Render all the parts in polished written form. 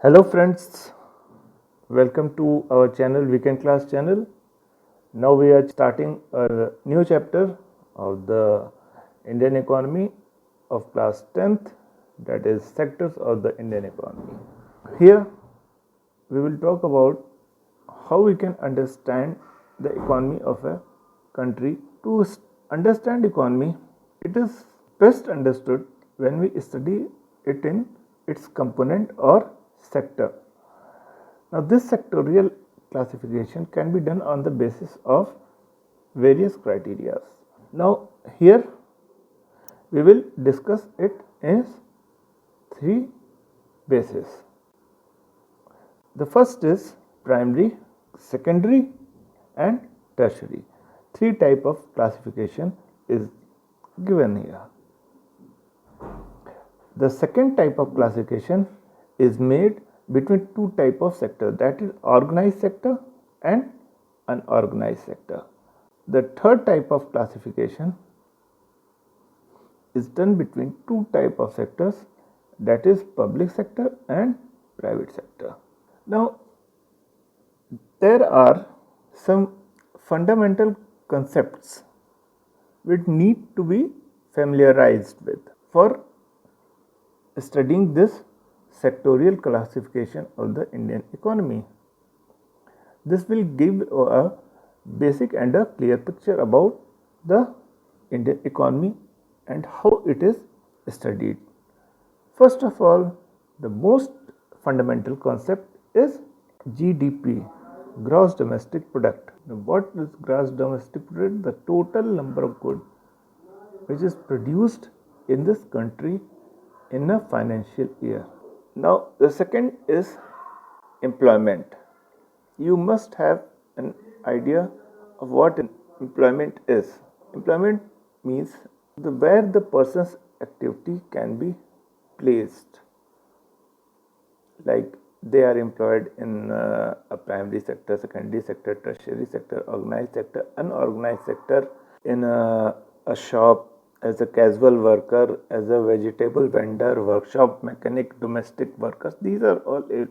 Hello friends, welcome to our channel Weekend Class channel. Now we are starting a new chapter of the Indian economy of class 10th, that is sectors of the Indian economy. Here we will talk about how we can understand the economy of a country. To understand economy, it is best understood when we study it in its component or sector. Now, this sectorial classification can be done on the basis of various criteria. Now, here we will discuss it in three bases. The first is primary, secondary, and tertiary. Three type of classification is given here. The second type of classification is made between two type of sector, that is organized sector and unorganized sector. The third type of classification is done between two type of sectors, that is public sector and private sector. Now there are some fundamental concepts which need to be familiarized with for studying this sectorial classification of the Indian economy. This will give a basic and a clear picture about the Indian economy and how it is studied. First of all, the most fundamental concept is GDP, gross domestic product. Now, what is gross domestic product? The total number of goods which is produced in this country in a financial year. Now, the second is employment. You must have an idea of what employment is. Employment means where the person's activity can be placed. Like they are employed in a primary sector, secondary sector, tertiary sector, organized sector, unorganized sector, in a shop, as a casual worker, as a vegetable vendor, workshop mechanic, domestic workers. These are all a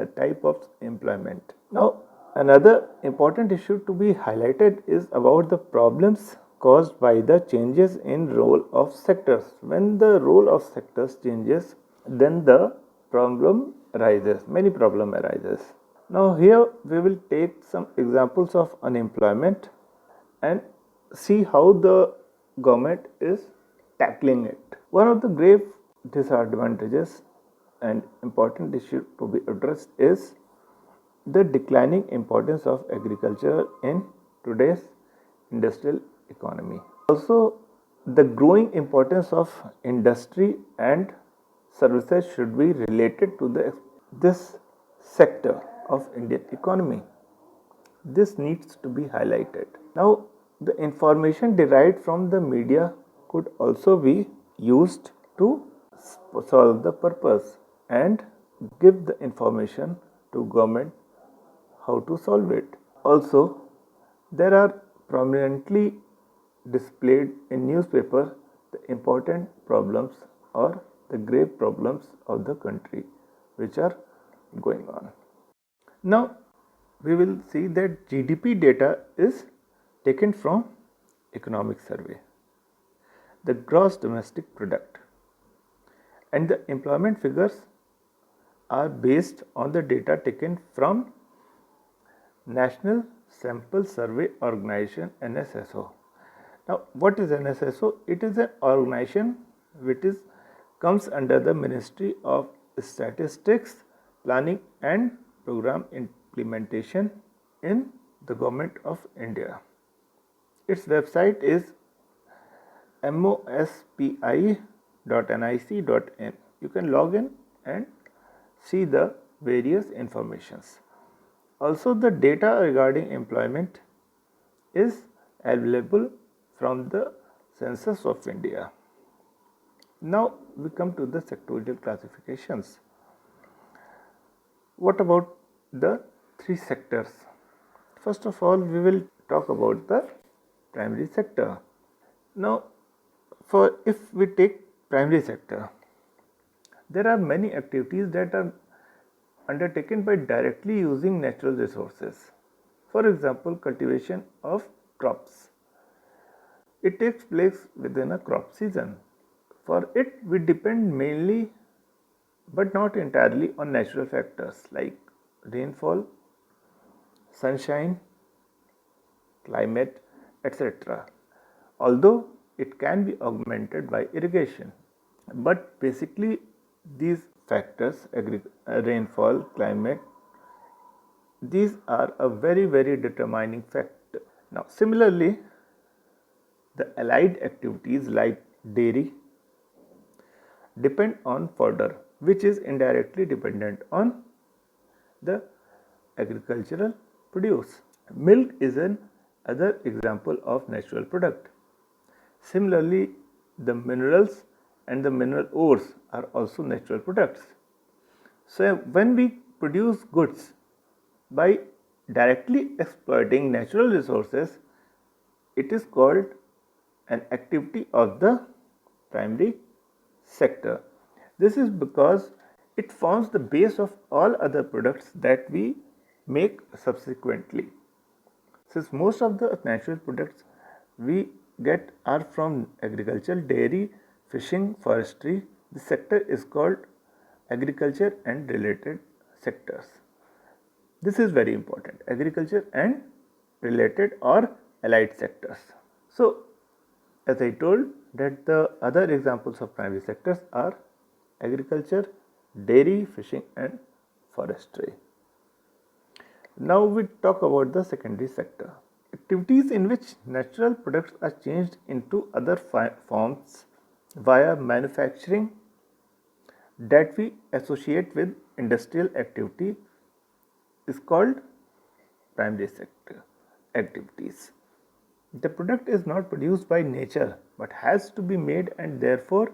type of employment. Now, another important issue to be highlighted is about the problems caused by the changes in role of sectors. When the role of sectors changes, then the problem arises, many problem arises. Now here we will take some examples of unemployment and see how the government is tackling it. One of the grave disadvantages and important issue to be addressed is the declining importance of agriculture in today's industrial economy. Also, the growing importance of industry and services should be related to this sector of Indian economy. This needs to be highlighted. Now, the information derived from the media could also be used to solve the purpose and give the information to government how to solve it. Also, there are prominently displayed in newspaper the important problems or the grave problems of the country which are going on. Now, we will see that GDP data is taken from economic survey, the gross domestic product, and the employment figures are based on the data taken from National Sample Survey Organization, NSSO. Now, what is NSSO? It is an organization which comes under the Ministry of Statistics, Planning and Program Implementation in the Government of India. Its website is mospi.nic.in. You can log in and see the various informations. Also, the data regarding employment is available from the Census of India. Now we come to the sectorial classifications. What about the three sectors? First of all, we will talk about the primary sector. Now, if we take primary sector, there are many activities that are undertaken by directly using natural resources. For example, cultivation of crops. It takes place within a crop season. For it, we depend mainly but not entirely on natural factors like rainfall, sunshine, climate, etc. Although it can be augmented by irrigation. But basically, these factors, rainfall, climate, these are a very determining factor. Now, similarly, the allied activities like dairy depend on fodder, which is indirectly dependent on the agricultural produce. Milk is an other example of natural product. Similarly, the minerals and the mineral ores are also natural products. So, when we produce goods by directly exploiting natural resources, it is called an activity of the primary sector. This is because it forms the base of all other products that we make subsequently. Since most of the natural products we get are from agriculture, dairy, fishing, forestry, the sector is called agriculture and related sectors. This is very important, agriculture and related or allied sectors. So, as I told that the other examples of primary sectors are agriculture, dairy, fishing and forestry. Now we talk about the secondary sector. Activities in which natural products are changed into other forms via manufacturing that we associate with industrial activity is called primary sector activities. The product is not produced by nature but has to be made, and therefore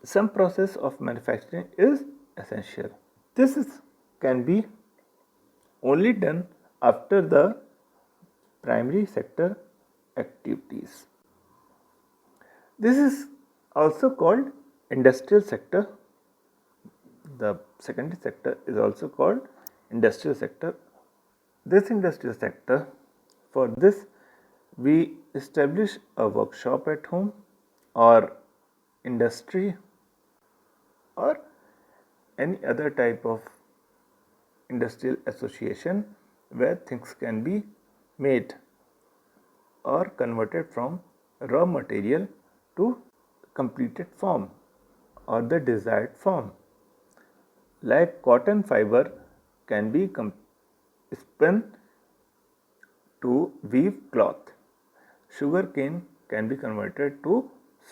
some process of manufacturing is essential. Can be only done after the primary sector activities. This is also called industrial sector. The secondary sector is also called industrial sector. This industrial sector, for this we establish a workshop at home or industry or any other type of industrial association where things can be made or converted from raw material to completed form or the desired form. Like cotton fiber can be spun to weave cloth. Sugar cane can be converted to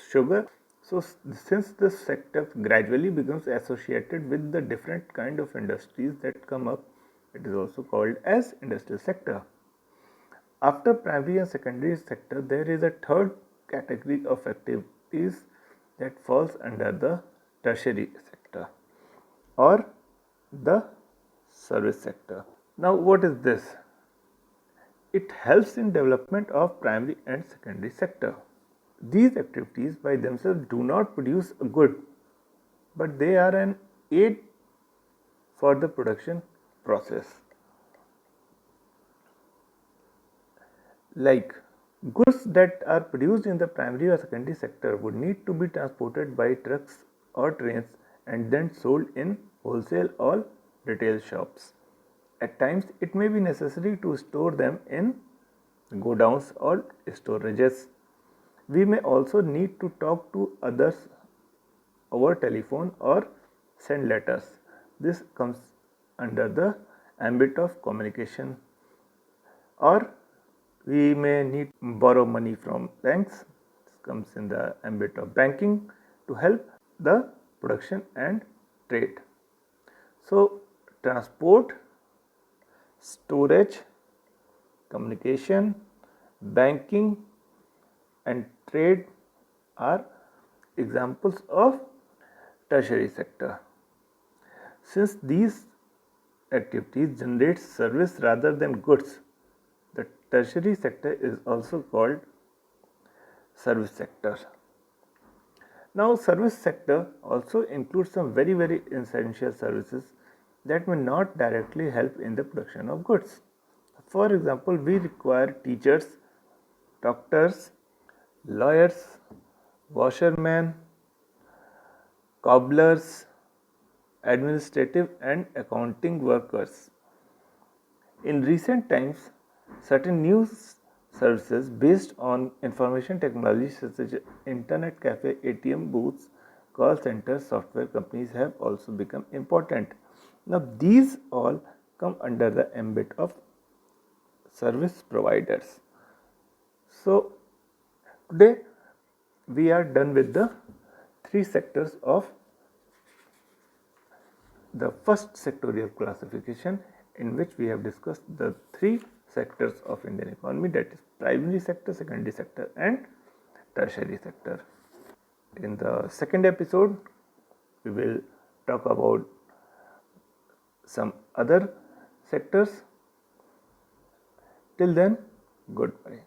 sugar. So, since this sector gradually becomes associated with the different kind of industries that come up, it is also called as industrial sector. After primary and secondary sector, there is a third category of activities that falls under the tertiary sector or the service sector. Now, what is this? It helps in development of primary and secondary sector. These activities by themselves do not produce a good, but they are an aid for the production process. Like goods that are produced in the primary or secondary sector would need to be transported by trucks or trains and then sold in wholesale or retail shops. At times, it may be necessary to store them in godowns or storages. We may also need to talk to others over telephone or send letters. This comes under the ambit of communication. Or we may need to borrow money from banks. This comes in the ambit of banking to help the production and trade. So, transport, storage, communication, banking and trade are examples of tertiary sector. Since these activities generate service rather than goods, the tertiary sector is also called service sector. Now, service sector also includes some very essential services that may not directly help in the production of goods. For example, we require teachers, doctors, lawyers, washermen, cobblers, administrative and accounting workers. In recent times, certain new services based on information technology such as internet cafe, ATM booths, call centers, software companies have also become important. Now, these all come under the ambit of service providers. So, today we are done with the three sectors of the first sectorial classification, in which we have discussed the three sectors of Indian economy, that is primary sector, secondary sector and tertiary sector. In the second episode, we will talk about some other sectors. Till then, goodbye.